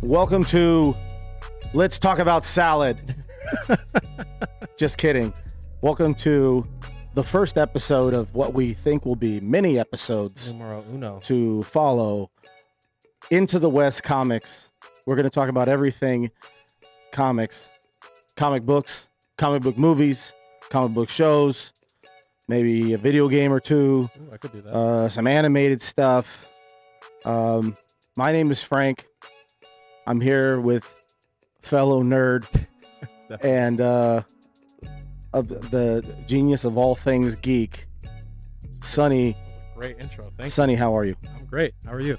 Welcome to Let's Talk About Salad. Just kidding. Welcome to the first episode of what we think will be many episodes Numero uno. to follow Into the West Comics. We're going to talk about everything comics, comic books, comic book movies, comic book shows, maybe a video game or two, Ooh, I could do that. some animated stuff. My name is Frank. I'm here with fellow nerd and of the genius of all things geek, Sonny. That was a great intro. Thank Sonny, how are you? you. I'm great. How are you?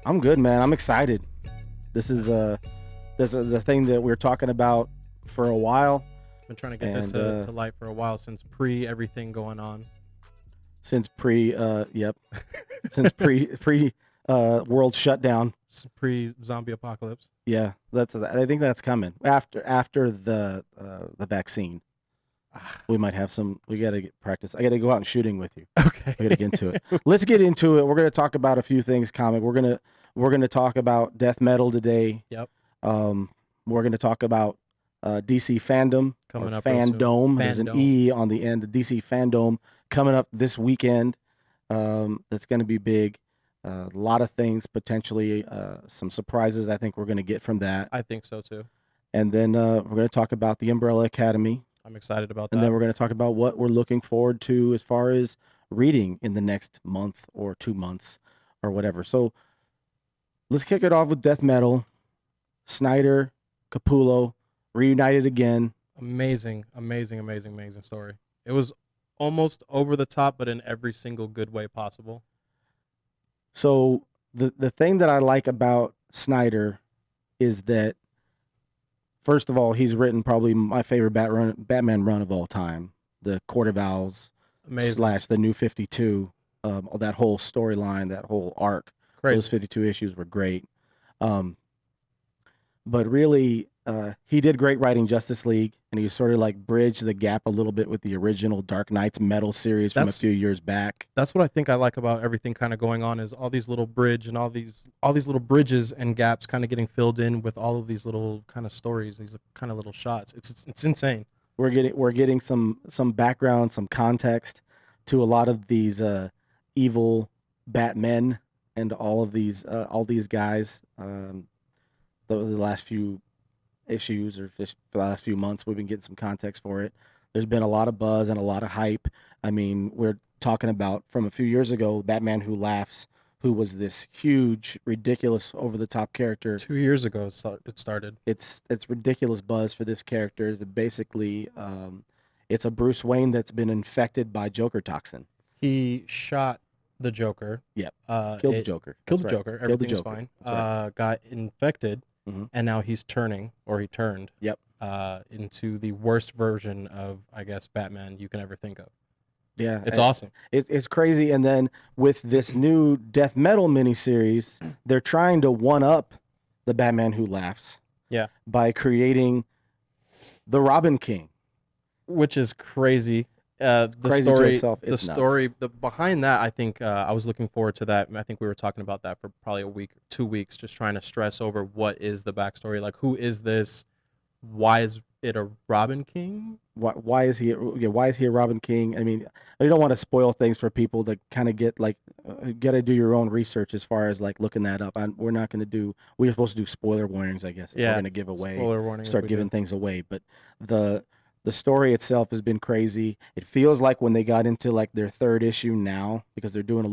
I'm good, man. I'm excited. This is a thing that we're talking about for a while. Been trying to get this to light for a while since everything going on. Since pre world shutdown. Zombie apocalypse. Yeah, I think that's coming after the vaccine. We might have some. We got to get practice. I got to go out and shooting with you. Okay. We got to get into it. Let's get into it. We're going to talk about a few things comic. We're going to talk about death metal today. Yep. We're going to talk about DC fandom Coming or up real soon. fandom. There's an Fandom. E on the end. The DC fandom coming up this weekend. That's going to be big. A lot of things potentially, some surprises I think we're going to get from that. I think so too. And then we're going to talk about the Umbrella Academy. I'm excited about that. And then we're going to talk about what we're looking forward to as far as reading in the next month or 2 months or whatever. So let's kick it off with death metal. Snyder, Capullo, reunited again. Amazing story. It was almost over the top, but in every single good way possible. So the thing that I like about Snyder is that, first of all, he's written probably my favorite Batman run of all time, the Court of Owls Amazing. / the New 52, that whole storyline, that whole arc. Crazy. Those 52 issues were great. But really, he did great writing Justice League, and he sort of like bridged the gap a little bit with the original Dark Knight's Metal series from a few years back. That's what I think I like about everything kind of going on is all these little all these little bridges and gaps kind of getting filled in with all of these little kind of stories, these kind of little shots. It's insane. We're getting some background, some context to a lot of these evil Batmen and all these guys. The last few issues or just the last few months, we've been getting some context for it. There's been a lot of buzz and a lot of hype. I mean, we're talking about from a few years ago, Batman Who Laughs, who was this huge, ridiculous, over-the-top character. 2 years ago it started. It's ridiculous buzz for this character. Basically, it's a Bruce Wayne that's been infected by Joker toxin. He shot the Joker. Yep. Killed the Joker. Killed the That's right. Joker. Killed the Everything was Joker. fine. Got infected, Mhm. and now he turned. Yep. Into the worst version of, I guess, Batman you can ever think of. Yeah. It's awesome. It's crazy. And then with this new death metal miniseries, they're trying to one up the Batman Who Laughs. Yeah. By creating the Robin King, which is crazy. The crazy to story, itself. the It's nuts. story, the behind that. I think I was looking forward to that. I think we were talking about that for probably a week, 2 weeks, just trying to stress over what is the backstory. Like, who is this? Why is it a Robin King? Why is he? Yeah, why is he a Robin King? I mean, I don't want to spoil things for people to kind of get like, got to do your own research as far as like looking that up. We're not going to do. We're supposed to do spoiler warnings, I guess. If Yeah, we're going to give away, spoiler warning. start giving things away. But the story itself has been crazy. It feels like when they got into like their third issue now, because they're doing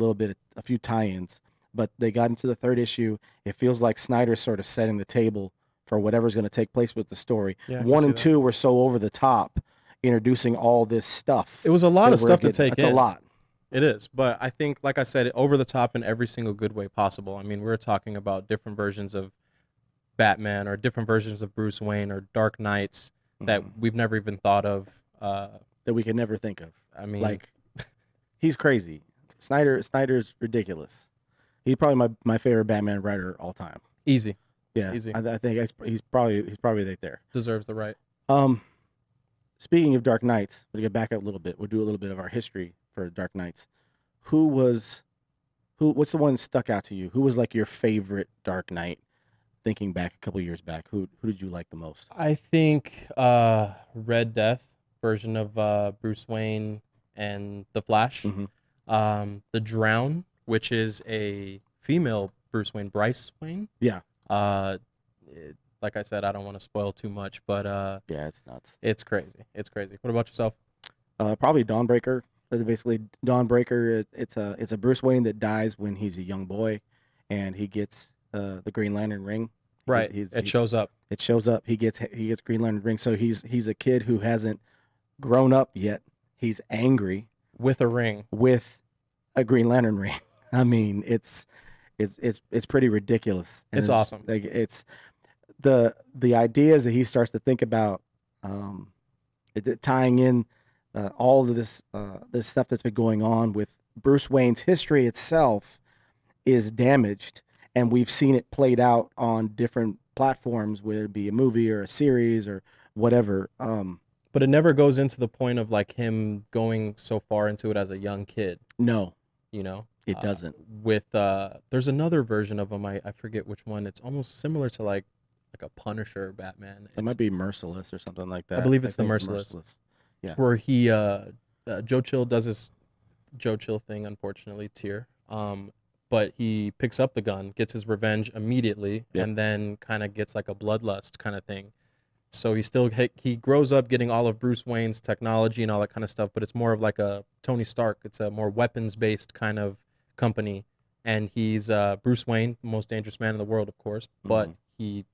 a few tie-ins, but they got into the third issue. It feels like Snyder's sort of setting the table for whatever's going to take place with the story. Yeah, I can 1 see and that. 2 were so over the top, introducing all this stuff. It was a lot that of we're stuff to getting. take It's in. a lot. It is, but I think, like I said, over the top in every single good way possible. I mean, we're talking about different versions of Batman or different versions of Bruce Wayne or Dark Knights that we've never even thought of. That we could never think of. I mean, Like, he's crazy. Snyder's ridiculous. He's probably my favorite Batman writer all time. easy. Yeah, Easy. I think he's probably right there. Deserves the right. Speaking of Dark Knights, we're gonna back up a little bit. We'll do a little bit of our history for Dark Knights. What's the one that stuck out to you? Who was like your favorite Dark Knight? thinking back a couple years back, who did you like the most? I think Red Death version of Bruce Wayne and the Flash. Hmm. The Drown, which is a female Bruce Wayne, Bryce Wayne. Yeah, Uh, like I said, I don't want to spoil too much, but yeah, it's nuts. it's crazy. It's crazy. What about yourself? Probably Dawnbreaker. Basically, Dawnbreaker. It's a Bruce Wayne that dies when he's a young boy, and he gets the Green Lantern ring. Right. It shows up It shows up. He gets Green Lantern ring. So he's a kid who hasn't grown up yet. He's angry with a ring. with a Green Lantern ring. I mean, it's pretty ridiculous. And It's awesome. Like it's the ideas that he starts to think about, tying in all of this stuff that's been going on with Bruce Wayne's history itself is damaged, and we've seen it played out on different platforms, whether it be a movie or a series or whatever. But it never goes into the point of like him going so far into it as a young kid, No, you know? it doesn't. With there's another version of him, I forget which one. It's almost similar to like a Punisher Batman. It might be Merciless or something like that. I believe it's the think Merciless. Yeah. Where he Joe Chill does his Joe Chill thing, unfortunately, tear. But he picks up the gun, gets his revenge immediately, Yep. and then kind of gets like a bloodlust kind of thing. So he grows up getting all of Bruce Wayne's technology and all that kind of stuff, but it's more of like a Tony Stark. It's a more weapons-based kind of company, and he's Bruce Wayne, the most dangerous man in the world, of course, but he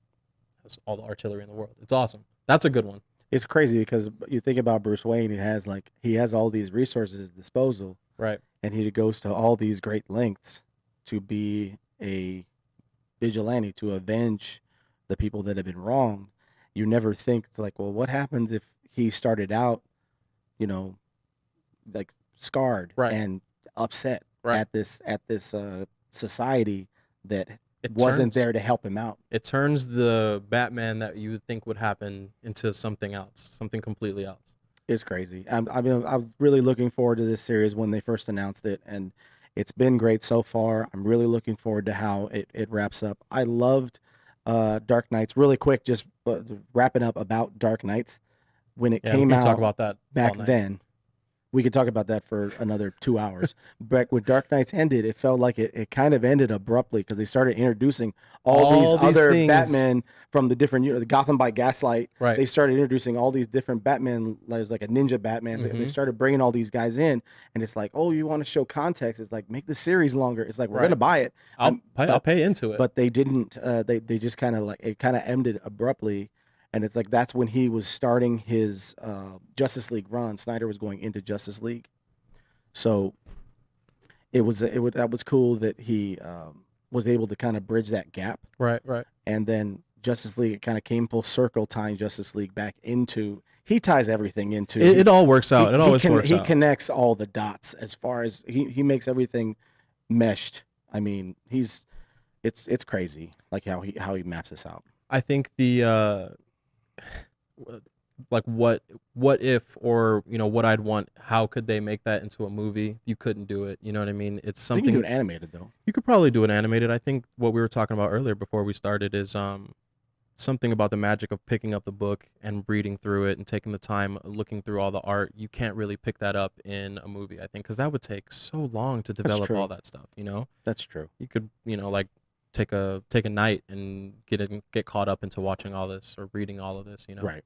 has all the artillery in the world. It's awesome. That's a good one. It's crazy because you think about Bruce Wayne, he has all these resources at his disposal, Right. and he goes to all these great lengths to be a vigilante, to avenge the people that have been wronged. You never think it's like, well, what happens if he started out, you know, like scarred Right. and upset Right. at this society that It wasn't turns- there to help him out. It turns the Batman that you would think would happen into something else, something completely else. It's crazy. I mean, I was really looking forward to this series when they first announced it, and it's been great so far. I'm really looking forward to how it wraps up. I loved Dark Knights. Really quick, just wrapping up about Dark Knights. When it Yeah, came we can out talk about that all back night. then, we could talk about that for another 2 hours. But when Dark Knights ended, it felt like it kind of ended abruptly because they started introducing all these other things. Batman from the different, the Gotham by Gaslight. Right. They started introducing all these different Batman, like a ninja Batman. They Mhm. started bringing all these guys in, and it's like, oh, you want to show context? It's like, make the series longer. It's like, we're Right. gonna buy it, I'll pay into it. but they didn't. They just kind of like, it kind of ended abruptly, and it's like that's when he was starting his Justice League run. Snyder was going into Justice League, so that was cool that he was able to kind of bridge that gap. right. And then Justice League kind of came full circle, tying Justice League back into. He ties everything into. It all works out. It always works He out. connects all the dots as far as he makes everything meshed. I mean, it's crazy like how he maps this out. I think the like what if, or what I'd want, how could they make that into a movie? You couldn't do it. You know what I mean? It's I think you something can do it animated though. you could probably do it animated. I think what we were talking about earlier before we started is something about the magic of picking up the book and reading through it and taking the time looking through all the art. You can't really pick that up in a movie, I think, because that would take so long to develop true. all that stuff. That's true. You could like take a night and get caught up into watching all this or reading all of this. Right.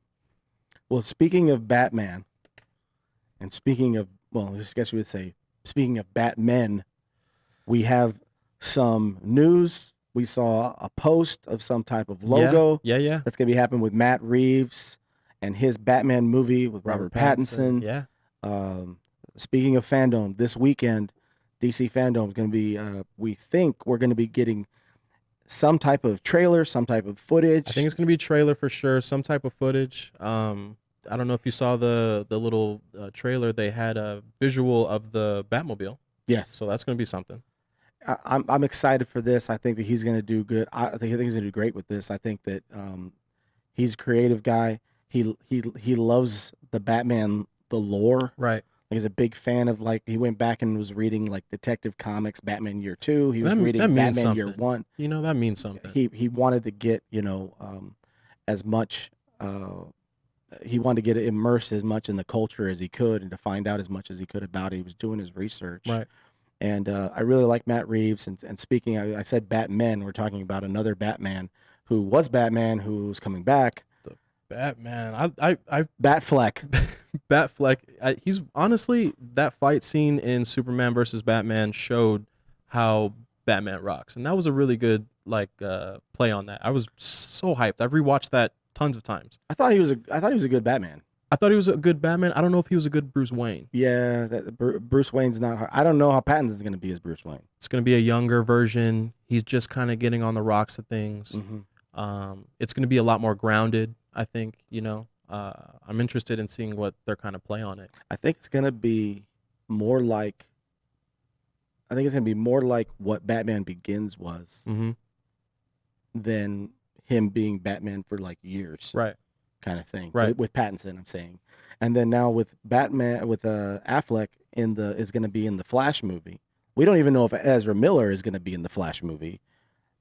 Well, speaking of Batman, and speaking of, well, I guess you would say, speaking of Batmen, we have some news. We saw a post of some type of logo Yeah. that's going to be happening with Matt Reeves and his Batman movie with Robert Pattinson. Yeah. Speaking of fandom, this weekend, DC fandom is going to be, we think we're going to be getting some type of trailer, some type of footage. I think it's gonna be a trailer for sure, some type of footage. I don't know if you saw the little trailer. They had a visual of the Batmobile, Yes. so that's gonna be something. I'm excited for this. I think that he's going to do good. I think he's going to do great with this. I think that he's a creative guy. He loves the Batman, the lore. Right. Like he's a big fan of like he went back and was reading like Detective Comics, Batman Year Two. He was That reading means Batman Year something. One. You know, that means something. He wanted to get as much he wanted to get immersed as much in the culture as he could and to find out as much as he could about it. He was doing his research. Right. And I really like Matt Reeves. And speaking, I said Batman. We're talking about another Batman who was Batman, who's coming back. The Batman. I Batfleck. Batfleck. He's honestly, that fight scene in Superman versus Batman showed how Batman rocks, and that was a really good play on that. I was so hyped. I've rewatched that tons of times. I thought he was a good Batman. I thought he was a good Batman. I don't know if he was a good Bruce Wayne. Yeah, Bruce Wayne's not hard. I don't know how Pattinson's going to be as Bruce Wayne. It's going to be a younger version. He's just kind of getting on the rocks of things. Mm-hmm. It's going to be a lot more grounded, I think. I'm interested in seeing what their kind of play on it. I think it's going to be more like what Batman Begins was than him being Batman for like years. Right. Kind of thing. Right. With Pattinson, I'm saying. And then now with Batman, with Affleck is going to be in the Flash movie. We don't even know if Ezra Miller is going to be in the Flash movie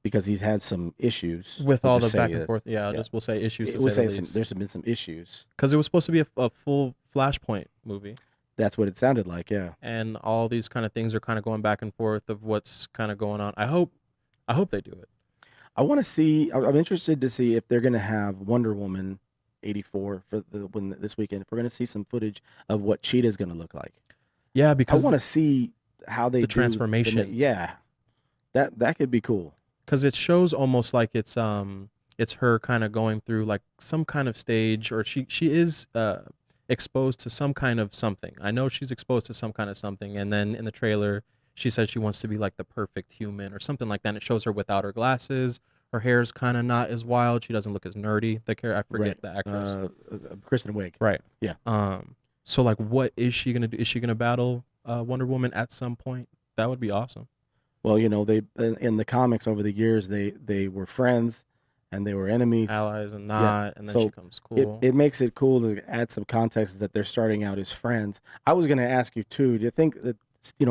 because he's had some issues. With all the back and forth. Yeah, we'll say issues. There's been some issues. Because it was supposed to be a full Flashpoint movie. That's what it sounded like, yeah. And all these kind of things are kind of going back and forth of what's kind of going on. I hope they do it. I want to see. I'm interested to see if they're going to have Wonder Woman 84 for this weekend. If we're going to see some footage of what Cheetah's going to look like. Yeah, because I want to see how they the do transformation. Yeah, that could be cool. Because it shows almost like it's her kind of going through like some kind of stage, or she is exposed to some kind of something. I know she's exposed to some kind of something, and then in the trailer she said she wants to be like the perfect human or something like that. And it shows her without her glasses. Her hair's kind of not as wild. She doesn't look as nerdy. I forget the actress. Kristen Wiig. Right. Yeah. So like, what is she gonna do? Is she gonna battle Wonder Woman at some point? That would be awesome. Well, they in the comics over the years they were friends and they were enemies, allies, and not, and then she comes cool. It makes it cool to add some context that they're starting out as friends. I was going to ask you too. Do you think that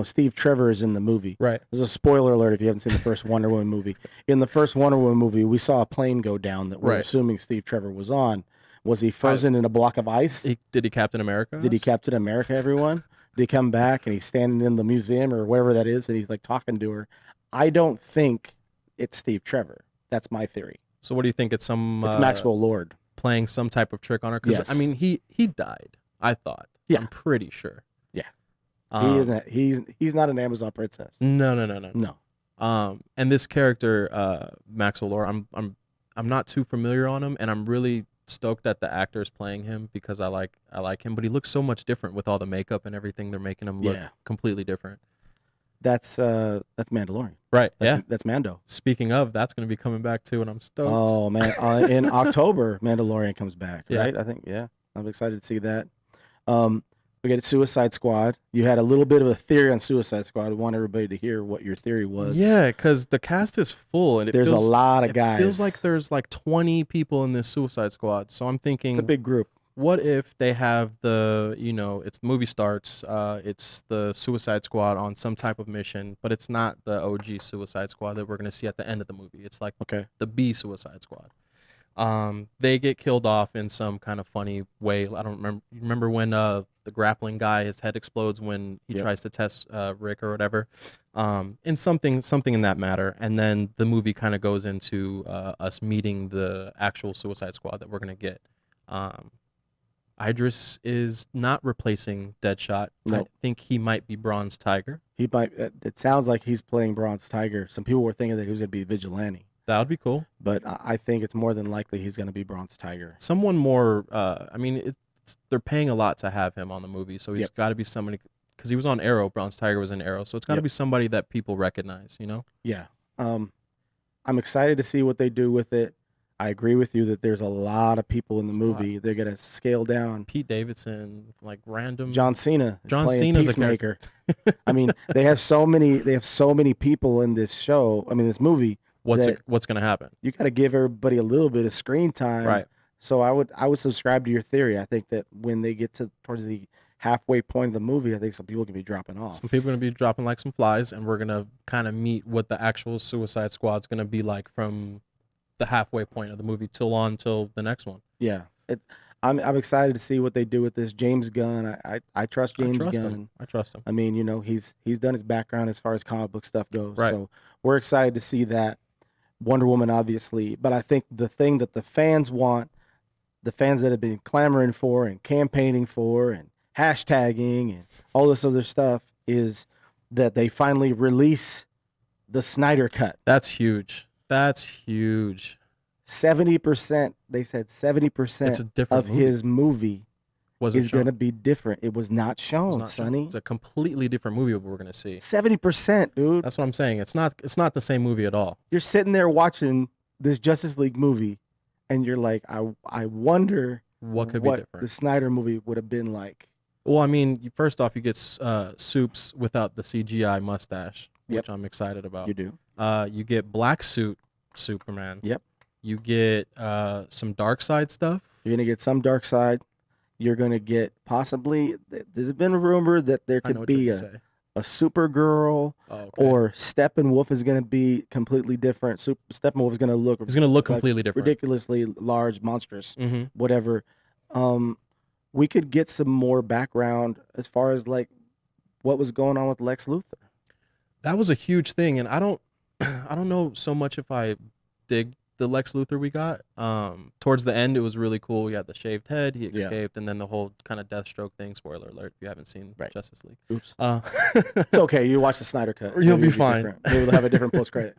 Steve Trevor is in the movie? Right. There's a spoiler alert if you haven't seen the first Wonder Woman movie. In the first Wonder Woman movie, we saw a plane go down that we're assuming Steve Trevor was on. Was he frozen in a block of ice? Did he Captain America? Did he Captain America everyone? Did he come back and he's standing in the museum or wherever that is and he's like talking to her? I don't think it's Steve Trevor. That's my theory. So what do you think? It's Maxwell Lord playing some type of trick on her? Because yes. I mean, he died. I thought. Yeah. I'm pretty sure. Yeah. He isn't. He's not an Amazon princess. No. And this character, Maxwell Lord, I'm not too familiar on him, and I'm really stoked that the actor is playing him because I like him, but he looks so much different with all the makeup and everything. They're making him look completely different. That's Mandalorian. Right. That's Mando. Speaking of, that's going to be coming back too, and I'm stoked. Oh man, in October, Mandalorian comes back. Right. I think. Yeah, I'm excited to see that. We get Suicide Squad. You had a little bit of a theory on Suicide Squad. I want everybody to hear what your theory was. Yeah, because the cast is full, and there's a lot of guys. It feels like there's like 20 people in this Suicide Squad. So I'm thinking, it's a big group. What if they have it's the movie starts, it's the Suicide Squad on some type of mission, but it's not the OG Suicide Squad that we're going to see at the end of the movie. It's like the B Suicide Squad. They get killed off in some kind of funny way. I don't remember. You remember when the grappling guy, his head explodes when he tries to test Rick or whatever, in something in that matter. And then the movie kind of goes into us meeting the actual Suicide Squad that we're going to get. Idris is not replacing Deadshot. No. I think he might be Bronze Tiger. He might. It sounds like he's playing Bronze Tiger. Some people were thinking that he was going to be Vigilante. That would be cool. But I think it's more than likely he's going to be Bronze Tiger. Someone more. I mean, they're paying a lot to have him on the movie, so he's got to be somebody. Because he was on Arrow. Bronze Tiger was in Arrow, so it's got to be somebody that people recognize. Yeah. I'm excited to see what they do with it. I agree with you that there's a lot of people in the movie. They're gonna scale down. Pete Davidson, like random. John Cena. John Cena's Peacemaker. I mean, they have so many people in this show. I mean, this movie. What's gonna happen? You got to give everybody a little bit of screen time. Right. So I would subscribe to your theory. I think that when they get towards the halfway point of the movie, I think some people can be dropping off. Some people are going to be dropping like some flies, and we're going to kind of meet what the actual Suicide Squad's going to be like from the halfway point of the movie till the next one. Yeah, I'm excited to see what they do with this. James Gunn, I trust I James trust Gunn. him. I trust him. I mean, you know, he's done his background as far as comic book stuff goes. Right. So we're excited to see that. Wonder Woman, obviously, but I think the thing that the fans want, the fans that have been clamoring for and campaigning for and hashtagging and all this other stuff, is that they finally release the Snyder Cut. That's huge. That's huge. 70%, they said It's a 70% different of movie. his movie Wasn't is shown. going to be different. It was not It's shown, not shown. Sonny. It's a completely different movie what we're going to see. 70%, dude. That's what I'm saying. It's not the same movie at all. You're sitting there watching this Justice League movie, and you're like, I wonder What could be the different? Snyder movie would have been like. Well, I mean, first off, you get Soups without the CGI mustache, which Yep. I'm excited about. You do. You get Black Suit Superman. Yep. You get some Dark Side stuff. You're gonna get some Dark Side. You're gonna get possibly. There's been a rumor that there I know could what be you're a gonna say. Supergirl, Oh, okay. or Steppenwolf is gonna be completely different. Steppenwolf is gonna look It's gonna look like completely different. ridiculously large, monstrous, Mm-hmm. whatever. We could get some more background as far as like what was going on with Lex Luthor. That was a huge thing, and I don't know so much if I dig the Lex Luthor we got. Towards the end, it was really cool. He had the shaved head, he Yeah. escaped, and then the whole kind of Deathstroke thing. Spoiler alert if you haven't seen Right. Justice League. Oops. Uh, It's okay. You watch the Snyder Cut. You'll Maybe be it'll fine. different. Maybe we'll have a different post credit.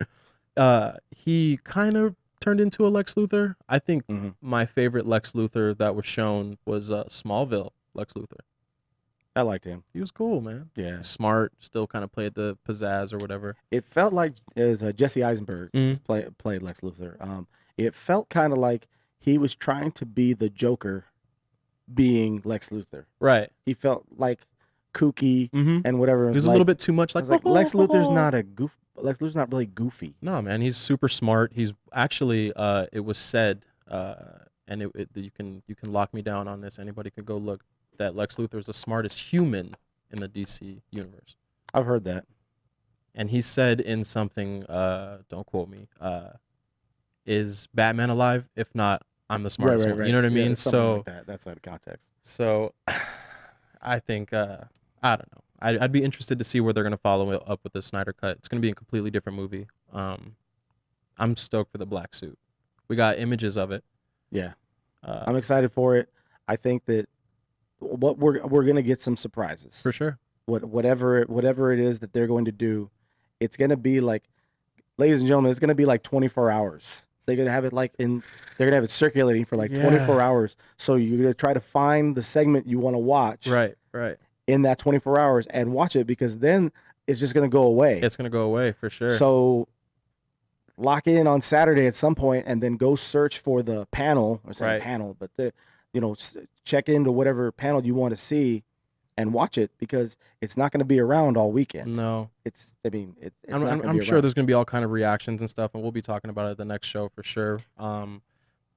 He kind of turned into a Lex Luthor. I think Mhm. my favorite Lex Luthor that was shown was Smallville Lex Luthor. I liked him. He was cool, man. Yeah. Smart, still kind of played the pizzazz or whatever. It felt like it was Jesse Eisenberg Mhm. played Lex Luthor. It felt kind of like he was trying to be the Joker, being Lex Luthor. Right. He felt like kooky Mm-hmm. and whatever. He was a little bit too much I like, was like Lex Luthor's not a goof. Lex Luthor's not really goofy. No, man, he's super smart. He's actually, it was said, and you can lock me down on this. Anybody could go look, that Lex Luthor is the smartest human in the DC universe. I've heard that. And he said in something, don't quote me, is Batman alive? If not, I'm the smartest one. You know what I Yeah, mean? something So, like that. That's out of context. so I think, I don't know. I'd be interested to see where they're going to follow it up with the Snyder Cut. It's going to be a completely different movie. I'm stoked for the black suit. We got images of it. Yeah, I'm excited for it. I think that what we're gonna get some surprises. For sure. Whatever it is that they're going to do, it's gonna be like, ladies and gentlemen, it's gonna be like 24 hours. They're gonna have it they're gonna have it circulating for like 24 hours. So you're gonna try to find the segment you want to watch Right. in that 24 hours and watch it, because then it's just gonna go away. It's going to go away for sure. So lock in on Saturday at some point and then go search for the panel, or say Right. panel, but check into whatever panel you want to see and watch it, because it's not going to be around all weekend. No. It's not gonna I'm be sure around. there's going to be all kind of reactions and stuff, and we'll be talking about it at the next show for sure.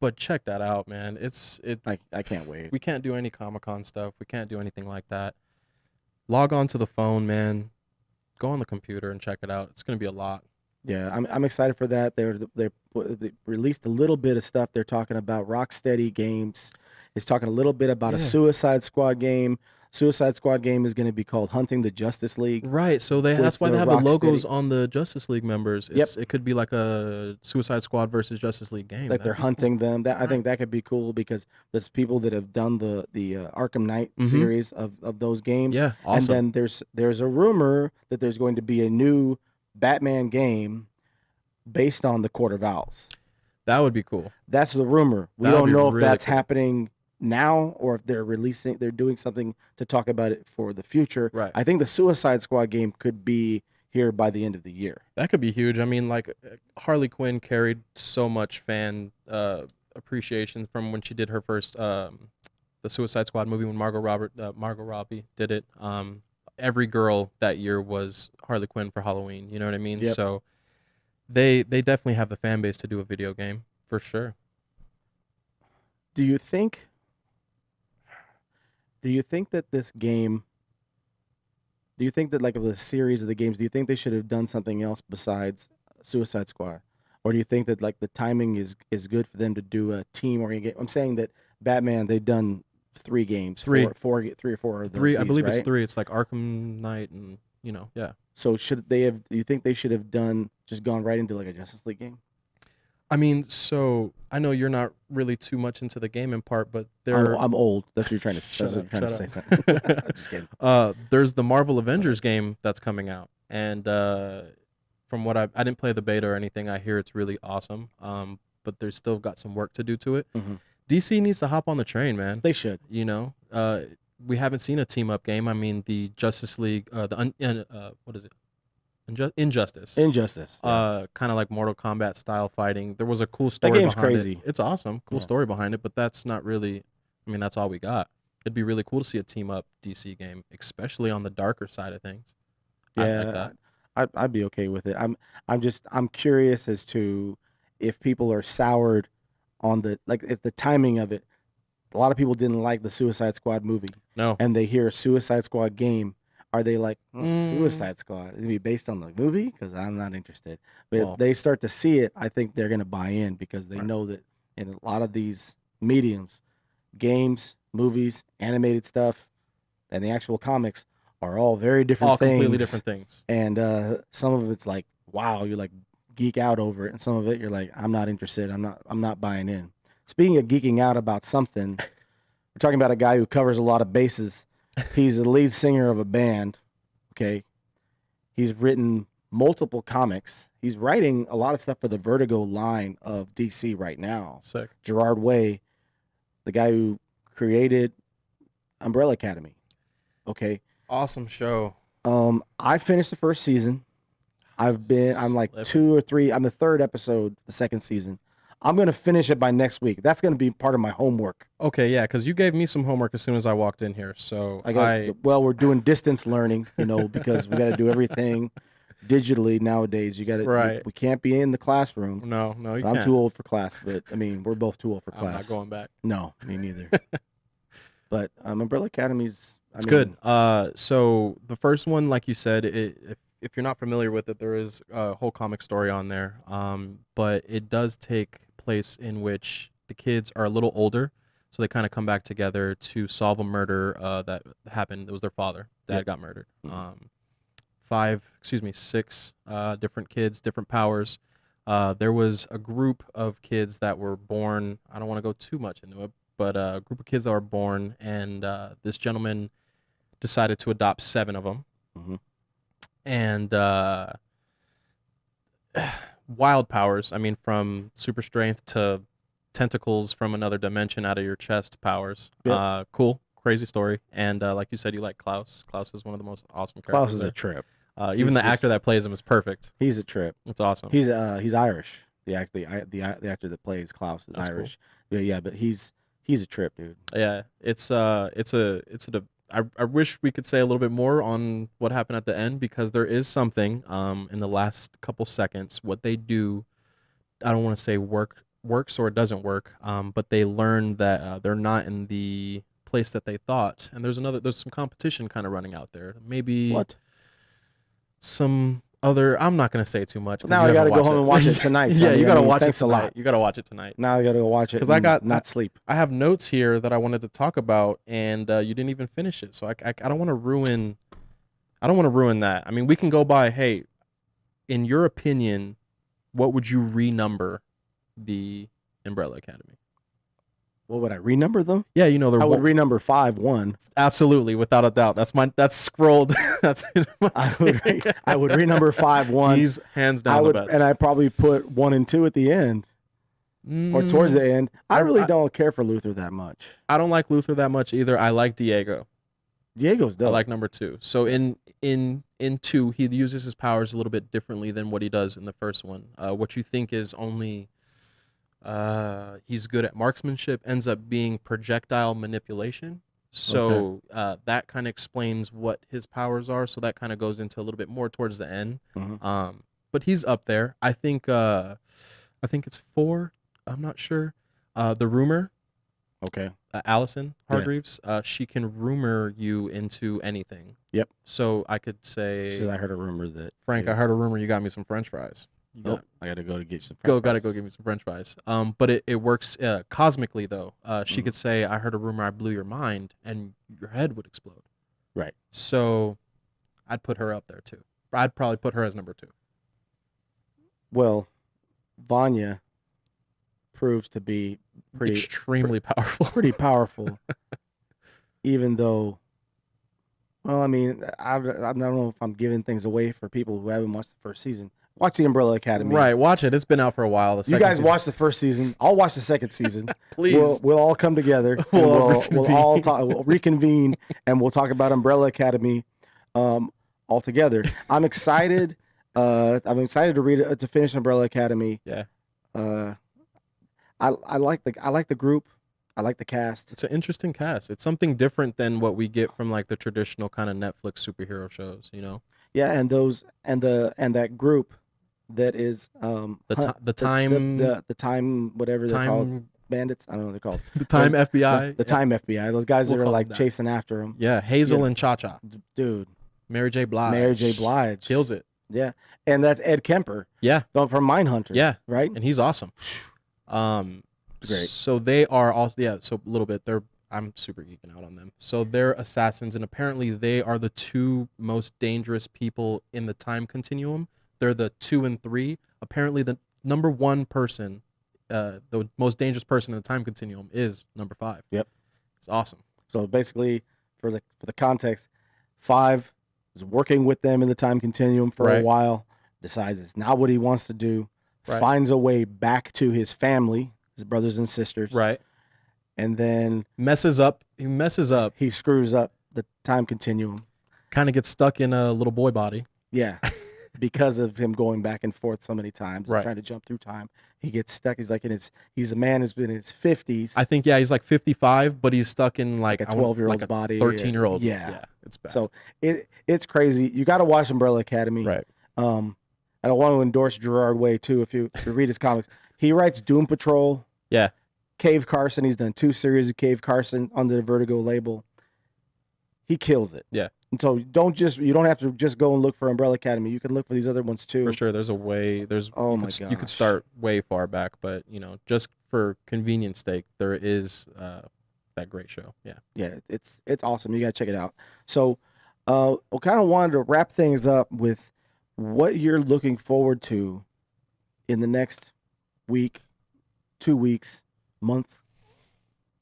But check that out, man. I can't wait. We can't do any Comic-Con stuff. We can't do anything like that. Log on to the phone, man. Go on the computer and check it out. It's going to be a lot. Yeah, I'm excited for that. They released a little bit of stuff. They're talking about Rocksteady Games. It's talking a little bit about a Yeah. Suicide Squad game. Suicide Squad game is going to be called Hunting the Justice League. Right. So that's With why they the have the logos Rocksteady. on the Justice League members. It could be like a Suicide Squad versus Justice League game. Like they're That'd be hunting them. I Right. think that could be cool, because there's people that have done the Arkham Knight Mhm. series of those cool. games. Yeah. Awesome. And then there's a rumor that there's going to be a new Batman game based on the Court of Owls. That would be cool. That's the rumor. We That would don't be know if really that's cool. happening now, or if they're doing something to talk about it for the future. Right. I think the Suicide Squad game could be here by the end of the year. That could be huge. I mean, like Harley Quinn carried so much fan appreciation from when she did her first the Suicide Squad movie when Margot Robbie did it. Every girl that year was Harley Quinn for Halloween. You know what I mean? Yep. So they definitely have the fan base to do a video game for sure. Do you think Do you think that this game? Do you think that like of the series of the games? Do you think they should have done something else besides Suicide Squad, or do you think that like the timing is good for them to do a team oriented game? I'm saying that Batman they've done 3 games, Three. three or four of Three, I these, believe it's right? 3. It's like Arkham Knight and, yeah. So should they have? Do you think they should have done just gone right into like a Justice League game? I mean, so I know you're not really too much into the gaming part, but I'm old. That's what you're trying to. That's shut what up, you're trying to say. shut Something. up. I'm just kidding. There's the Marvel Avengers game that's coming out, and from what I didn't play the beta or anything, I hear it's really awesome. But there's still got some work to do to it. Hmm. DC needs to hop on the train, man. They should. We haven't seen a team up game. I mean, the Justice League, what is it? Injustice. Injustice. Yeah. Kind of like Mortal Kombat style fighting. There was a cool story That game's behind crazy. it. It's awesome, cool Yeah. story behind it, but that's not really. I mean, that's all we got. It'd be really cool to see a team up DC game, especially on the darker side of things. I like Yeah, that. I'd be okay with it. I'm curious as to if people are soured on the like if the timing of it. A lot of people didn't like the Suicide Squad movie, No, and they hear a Suicide Squad game. Are they like Mm. Suicide Squad? It's gonna be based on the movie because I'm not interested. But Well- if they start to see it, I think they're gonna buy in because they Right. know that in a lot of these mediums, games, movies, animated stuff, and the actual comics are all very different all things. completely different things. And some of it's like, wow, you like geek out over it, and some of it you're like, I'm not interested. I'm not buying in. Speaking of geeking out about something, we're talking about a guy who covers a lot of bases. He's the lead singer of a band. Okay, he's written multiple comics. He's writing a lot of stuff for the Vertigo line of DC right now. Sick. Gerard Way, the guy who created Umbrella Academy. Okay. Awesome show. I finished the first season. I'm like Slip. 2 or 3. I'm the 3rd episode, the 2nd season. I'm gonna finish it by next week. That's gonna be part of my homework. Okay, yeah, because you gave me some homework as soon as I walked in here. So Well, we're doing distance learning, because we got to do everything digitally nowadays. You got to. Right. We can't be in the classroom. no, you I'm can't. too old for class, but I mean, we're both too old for I'm class. not going back. No, me neither. But Umbrella Academy's. It's good. So the first one, like you said, if you're not familiar with it, there is a whole comic story on there. But it does take place in which the kids are a little older, so they kind of come back together to solve a murder that happened. It was their father. Dad Yep. got murdered. Mhm. 6 different kids, different powers. There was a group of kids that were born. I don't want to go too much into it, but a group of kids that were born, and this gentleman decided to adopt 7 of them. Mhm. And wild powers. I mean, from super strength to tentacles from another dimension out of your chest powers. Yep. Cool, crazy story. And like you said, you like Klaus. Klaus is one of the most awesome Klaus characters is there. a trip. Even he's the just- actor that plays him is perfect. He's a trip. It's awesome. He's Irish. The actor that plays Klaus is That's cool. Irish. Yeah, but he's a trip, dude. Yeah, I wish we could say a little bit more on what happened at the end, because there is something in the last couple seconds. What they do, I don't want to say works or it doesn't work, but they learn that they're not in the place that they thought, and there's some competition kind of running out there. Maybe What? some other. I'm not gonna say too much. 'cause Now you I haven't gotta go watched home and watch it tonight. Yeah, Sonny. you I gotta mean, watch it thanks a tonight. lot. You gotta watch it tonight. Now I gotta go watch it 'Cause I got- not sleep. I have notes here that I wanted to talk about, and you didn't even finish it. So I don't want to ruin. I don't want to ruin that. I mean, we can go by. Hey, in your opinion, what would you renumber the Umbrella Academy? What would I renumber them? Yeah, they're I would renumber 5-1. absolutely, without a doubt. That's scrolled. That's I would renumber 5-1. He's hands down I would, the best. and I probably put 1 and 2 at the end or towards the end. I really don't care for Luther that much. I don't like Luther that much either. I like Diego. Diego's dope. I like number 2. So in 2, he uses his powers a little bit differently than what he does in the first one. What you think is only he's good at marksmanship ends up being projectile manipulation. So that kind of explains what his powers are. So that kind of goes into a little bit more towards the end. Mhm. But he's up there. I think it's 4. I'm not sure. The Rumor. Okay. Allison Yeah. Hargreaves, she can rumor you into anything. Yep. So I could She says, say, I heard a rumor that Frank, I heard a rumor you got me some French fries. You Oh, got I got to go to get some. gotta go get me some French fries. But it works cosmically though. She Mhm. could say, I heard a rumor I blew your mind, and your head would explode. Right. So I'd put her up there too. I'd probably put her as number 2. Well, Vanya proves to be pretty Extremely powerful. pretty powerful, even though. Well, I mean, I don't know if I'm giving things away for people who haven't watched the first season. Watch the Umbrella Academy. Right, watch it. It's been out for a while. You guys watch the first season. I'll watch the second season. Please. We'll all come together. And we'll all talk. We'll reconvene and we'll talk about Umbrella Academy, all together. I'm excited. I'm excited to read to finish Umbrella Academy. Yeah. I like the group. I like the cast. It's an interesting cast. It's something different than what we get from like the traditional kind of Netflix superhero shows, you know? Yeah, and that group that is The time whatever they're called, time bandits. I don't know what they're called. the time FBI. The time FBI. Those guys We'll that are call like them that. chasing after him. Yeah, Hazel Yeah. and Cha-Cha. Dude, Mary J. Blige. Mary J. Blige. Kills it. Yeah, and that's Ed Kemper Yeah, from Mindhunter. yeah, right. and he's awesome. Great. So they are also, yeah, so a little bit. I'm super geeking out on them. So they're assassins, and apparently they are the 2 most dangerous people in the time continuum. They're the 2 and 3. Apparently the number 1 person, the most dangerous person in the time continuum is number 5. Yep. It's awesome. So basically, for the context, 5 is working with them in the time continuum for a Right. while. Decides it's not what he wants to do. Right. Finds a way back to his family, his brothers and sisters. Right. And then He messes up. he screws up the time continuum. Kind of gets stuck in a little boy body. Yeah. Because of him going back and forth so many times, Right. trying to jump through time. He gets stuck. He's like he's a man who's been in his 50s. I think, yeah, he's like 55, but he's stuck in like a 12-year-old's like a body. 13-year-old. Yeah. It's bad. So it's crazy. You got to watch Umbrella Academy. Right. I don't want to endorse Gerard Way too. If you read his comics, he writes Doom Patrol. Yeah. Cave Carson. He's done 2 series of Cave Carson under the Vertigo label. He kills it. Yeah. And so you don't have to just go and look for Umbrella Academy. You can look for these other ones too. For sure. There's a way. Oh my You could gosh. start way far back, but just for convenience sake, there is that great show. Yeah. Yeah, it's awesome. You got to check it out. So, I kind of wanted to wrap things up with what you're looking forward to in the next week, 2 weeks, month.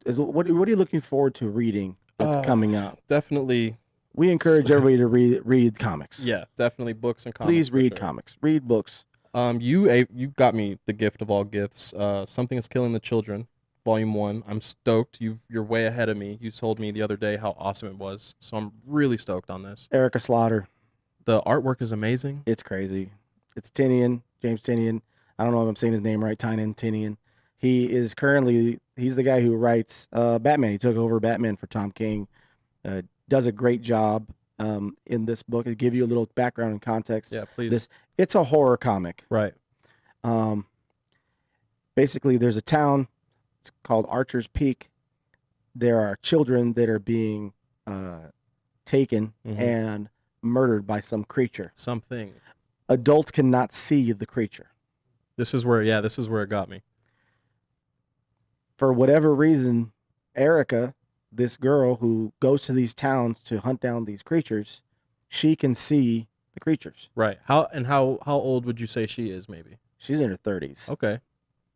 What are you looking forward to reading that's coming up? Definitely. We encourage everybody to read comics. Yeah, definitely books and comics. Please for read sure. comics. Read books. You got me the gift of all gifts. Something is Killing the Children, Volume 1. I'm stoked. You're way ahead of me. You told me the other day how awesome it was, so I'm really stoked on this. Erica Slaughter. The artwork is amazing. It's crazy. It's Tinian, James Tinian. I don't know if I'm saying his name right. Tynion Tinian. He's the guy who writes Batman. He took over Batman for Tom King. Does a great job in this book. To give you a little background and context. Yeah, please. It's a horror comic. Right. Basically, there's a town. It's called Archer's Peak. There are children that are being taken Mhm. and murdered by some creature. Something. Adults cannot see the creature. This is where it got me. For whatever reason, Erica, this girl who goes to these towns to hunt down these creatures, she can see the creatures. Right. How old would you say she is? Maybe. She's in her 30s. Okay.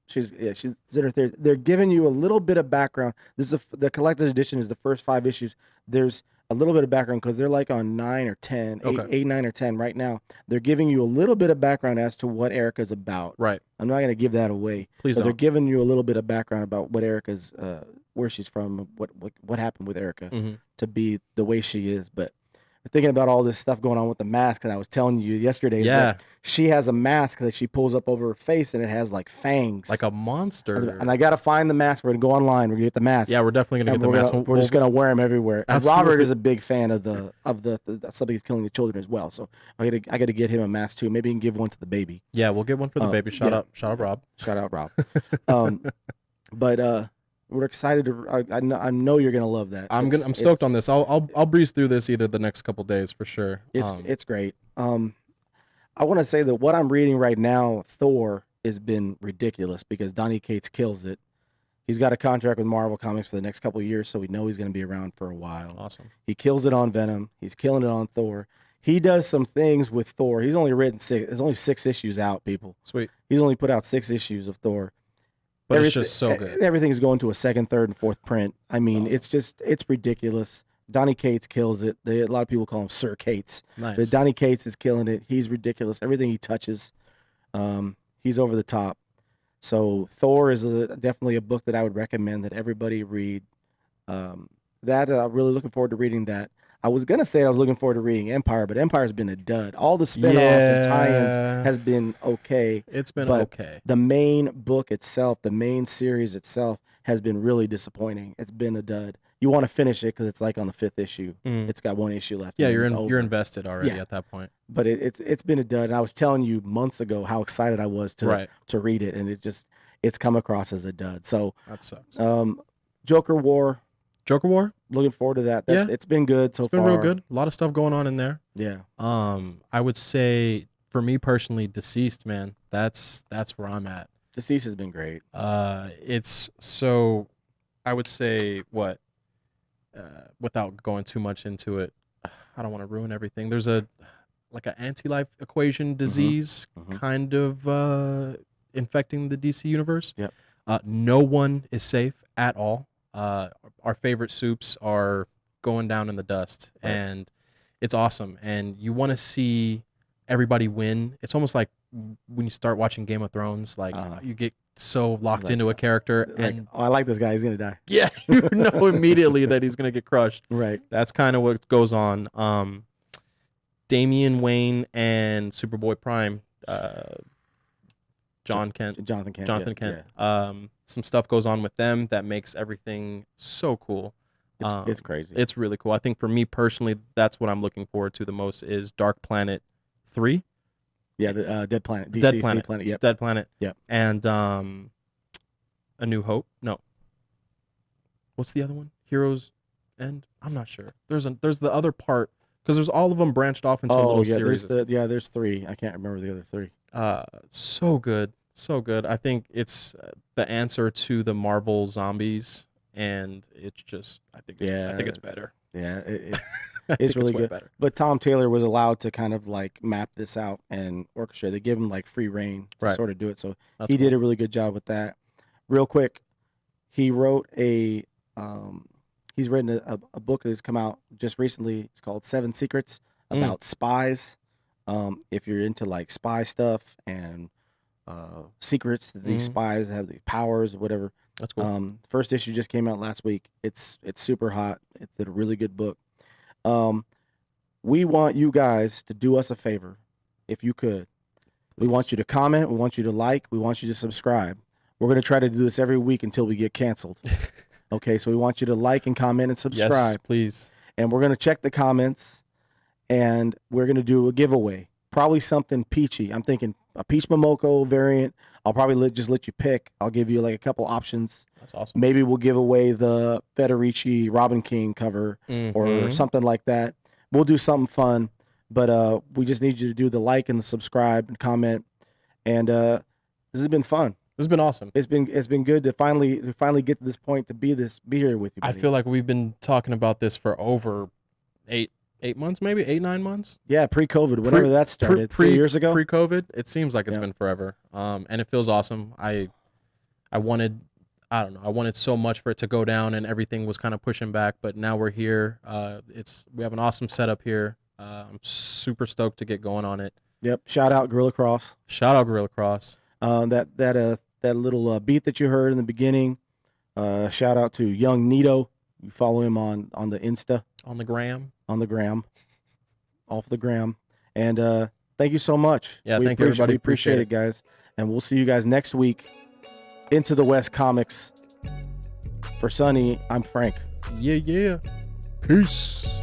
She's in her 30s. They're giving you a little bit of background. This is the collector's edition is the first 5 issues. There's a little bit of background because they're like on 9 or 10, Okay. 8, 9 or 10 right now. They're giving you a little bit of background as to what Erica's about. Right. I'm not going to give that away. Please But they're don't. giving you a little bit of background about what Erica's, where she's from, what happened with Erica hmm to be the way she is. But thinking about all this stuff going on with the mask that I was telling you yesterday. Is Yeah. that she has a mask that she pulls up over her face and it has like fangs. Like a monster. And I got to find the mask. We're going to go online. We're going to get the mask. Yeah, we're definitely gonna And get the mask. we're just going to wear them everywhere. And Absolutely. Robert is a big fan of the Somebody's Killing the Children as well. So I got to get him a mask too. Maybe he can give one to the baby. Yeah, we'll get one for the baby. Shout yeah. out Rob. Shout out Rob. But We're excited to. I know you're gonna love that. I'm stoked on this. I'll breeze through this either the next couple days for sure. It's great. I want to say that what I'm reading right now, Thor, has been ridiculous because Donny Cates kills it. He's got a contract with Marvel Comics for the next couple of years, so we know he's going to be around for a while. Awesome. He kills it on Venom. He's killing it on Thor. He does some things with Thor. He's only written there's only 6 issues out, people. Sweet. He's only put out 6 issues of Thor. But it's just so good. Everything's going to a 2nd, 3rd, and 4th print. I mean, Awesome. it's ridiculous. Donny Cates kills it. A lot of people call him Sir Cates. Nice. But Donny Cates is killing it. He's ridiculous. Everything he touches, he's over the top. So Thor is definitely a book that I would recommend that everybody read. I'm really looking forward to reading that. I was going to say I was looking forward to reading Empire, but Empire's been a dud. All the spinoffs and tie-ins has been okay. It's been but okay. The main book itself, the main series itself, has been really disappointing. It's been a dud. You want to finish it because it's like on the 5th issue. It's got 1 issue left. Yeah, you're invested already at that point. But it's been a dud. And I was telling you months ago how excited I was to read it, and it's come across as a dud. So that sucks. Joker War. Looking forward to that. It's been good so far. It's been real good. A lot of stuff going on in there. Yeah. I would say for me personally, Deceased, man. That's where I'm at. Deceased has been great. It's so I would say what without going too much into it, I don't want to ruin everything. There's an anti-life equation disease kind of infecting the DC universe. Yep. No one is safe at all. Our favorite soups are going down in the dust, and it's awesome. And you want to see everybody win. It's almost like when you start watching Game of Thrones, you get so locked into a character, and I like this guy. He's gonna die. Yeah, you know immediately that he's gonna get crushed. Right. That's kind of what goes on. Damian Wayne and Superboy Prime, Jonathan Kent. Yeah. Some stuff goes on with them that makes everything so cool. It's crazy. It's really cool. I think for me personally, that's what I'm looking forward to the most is Dark Planet 3. Yeah, the Dead Planet. Dead Planet. Yep. Dead Planet. Yep. And A New Hope. No. What's the other one? Heroes End? I'm not sure. There's the other part because there's all of them branched off into little series. There's 3. I can't remember the other 3. So good. So good. I think it's the answer to the Marvel zombies, and it's just I think it's better. Yeah, it's really good. Better. But Tom Taylor was allowed to kind of like map this out and orchestrate. They give him like free reign to sort of do it. So he did a really good job with that. Real quick, he wrote he's written a book that's come out just recently. It's called 7 Secrets about spies. If you're into like spy stuff and secrets that these spies have, the powers or whatever. That's cool. First issue just came out last week. It's super hot. It's a really good book. We want you guys to do us a favor, if you could. Please. We want you to comment. We want you to like. We want you to subscribe. We're going to try to do this every week until we get canceled. Okay, so we want you to like and comment and subscribe. Yes, please. And we're going to check the comments, and we're going to do a giveaway. Probably something peachy. I'm thinking a Peach Momoko variant. I'll probably just let you pick. I'll give you like a couple options. That's awesome. Maybe we'll give away the Federici Robin King cover or something like that. We'll do something fun, but we just need you to do the like and the subscribe and comment. And this has been fun. This has been awesome. It's been good to finally get to this point to be here with you, buddy. I feel like we've been talking about this for over 8 months, maybe 8-9 months. Yeah, pre-COVID, whenever that started, 3 years ago. Pre-COVID, it seems like it's been forever. And it feels awesome. I wanted so much for it to go down, and everything was kind of pushing back. But now we're here. We have an awesome setup here. I'm super stoked to get going on it. Yep. Shout out Gorilla Cross. That little beat that you heard in the beginning. Shout out to Young Nito. You follow him on the Insta. On the gram. Off the gram. And thank you so much. Yeah, thank you, everybody. We appreciate it, guys. And we'll see you guys next week. Into the West Comics. For Sonny, I'm Frank. Yeah. Peace.